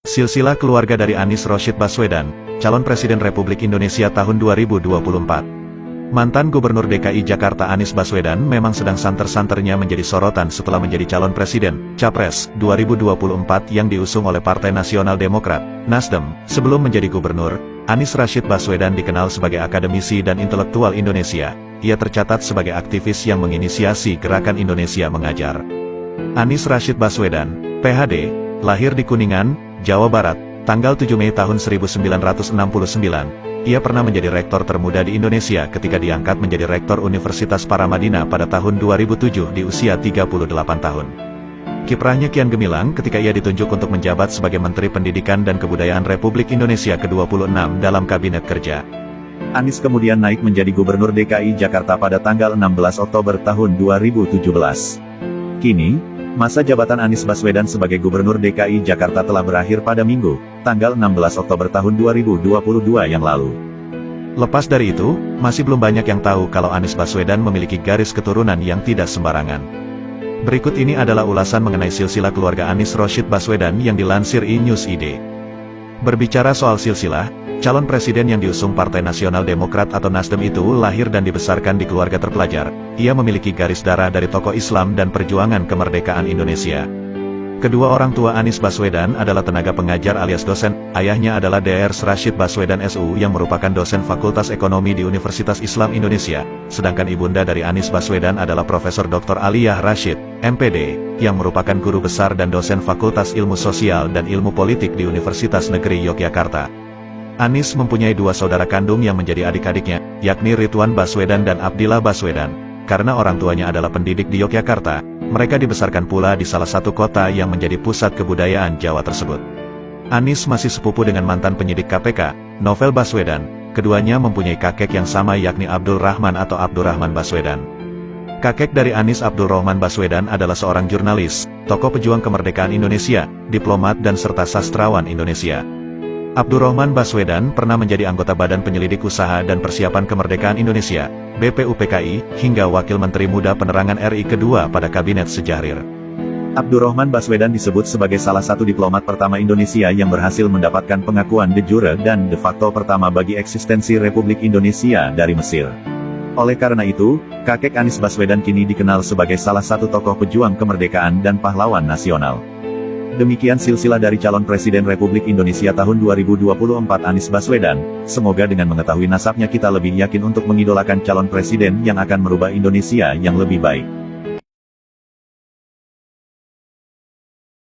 Silsilah keluarga dari Anies Rashid Baswedan, calon Presiden Republik Indonesia tahun 2024. Mantan Gubernur DKI Jakarta Anies Baswedan memang sedang santer-santernya menjadi sorotan setelah menjadi calon Presiden, Capres, 2024 yang diusung oleh Partai Nasional Demokrat, Nasdem. Sebelum menjadi gubernur, Anies Rashid Baswedan dikenal sebagai akademisi dan intelektual Indonesia. Ia tercatat sebagai aktivis yang menginisiasi Gerakan Indonesia Mengajar. Anies Rashid Baswedan, PhD, lahir di Kuningan, Jawa Barat, tanggal 7 Mei tahun 1969. Ia pernah menjadi rektor termuda di Indonesia ketika diangkat menjadi rektor Universitas Paramadina pada tahun 2007 di usia 38 tahun. Kiprahnya kian gemilang ketika ia ditunjuk untuk menjabat sebagai Menteri Pendidikan dan Kebudayaan Republik Indonesia ke-26 dalam Kabinet Kerja. Anies kemudian naik menjadi Gubernur DKI Jakarta pada tanggal 16 Oktober tahun 2017. Kini, masa jabatan Anies Baswedan sebagai Gubernur DKI Jakarta telah berakhir pada Minggu, tanggal 16 Oktober tahun 2022 yang lalu. Lepas dari itu, masih belum banyak yang tahu kalau Anies Baswedan memiliki garis keturunan yang tidak sembarangan. Berikut ini adalah ulasan mengenai silsilah keluarga Anies Rashid Baswedan yang dilansir iNews.id. Berbicara soal silsilah, calon presiden yang diusung Partai Nasional Demokrat atau Nasdem itu lahir dan dibesarkan di keluarga terpelajar. Ia memiliki garis darah dari tokoh Islam dan perjuangan kemerdekaan Indonesia. Kedua orang tua Anies Baswedan adalah tenaga pengajar alias dosen. Ayahnya adalah Dr. Rashid Baswedan SU yang merupakan dosen Fakultas Ekonomi di Universitas Islam Indonesia. Sedangkan ibunda dari Anies Baswedan adalah Profesor Dr. Aliyah Rashid, MPD, yang merupakan guru besar dan dosen Fakultas Ilmu Sosial dan Ilmu Politik di Universitas Negeri Yogyakarta. Anies mempunyai dua saudara kandung yang menjadi adik-adiknya, yakni Ridwan Baswedan dan Abdillah Baswedan. Karena orang tuanya adalah pendidik di Yogyakarta, mereka dibesarkan pula di salah satu kota yang menjadi pusat kebudayaan Jawa tersebut. Anies masih sepupu dengan mantan penyidik KPK, Novel Baswedan. Keduanya mempunyai kakek yang sama yakni Abdul Rahman atau Abdurrahman Baswedan. Kakek dari Anies, Abdul Rahman Baswedan, adalah seorang jurnalis, tokoh pejuang kemerdekaan Indonesia, diplomat dan serta sastrawan Indonesia. Abdurrahman Baswedan pernah menjadi anggota Badan Penyelidik Usaha dan Persiapan Kemerdekaan Indonesia, BPUPKI, hingga Wakil Menteri Muda Penerangan RI kedua pada Kabinet Syahrir. Abdurrahman Baswedan disebut sebagai salah satu diplomat pertama Indonesia yang berhasil mendapatkan pengakuan de jure dan de facto pertama bagi eksistensi Republik Indonesia dari Mesir. Oleh karena itu, kakek Anies Baswedan kini dikenal sebagai salah satu tokoh pejuang kemerdekaan dan pahlawan nasional. Demikian silsilah dari calon Presiden Republik Indonesia tahun 2024 Anies Baswedan. Semoga dengan mengetahui nasabnya kita lebih yakin untuk mengidolakan calon presiden yang akan merubah Indonesia yang lebih baik.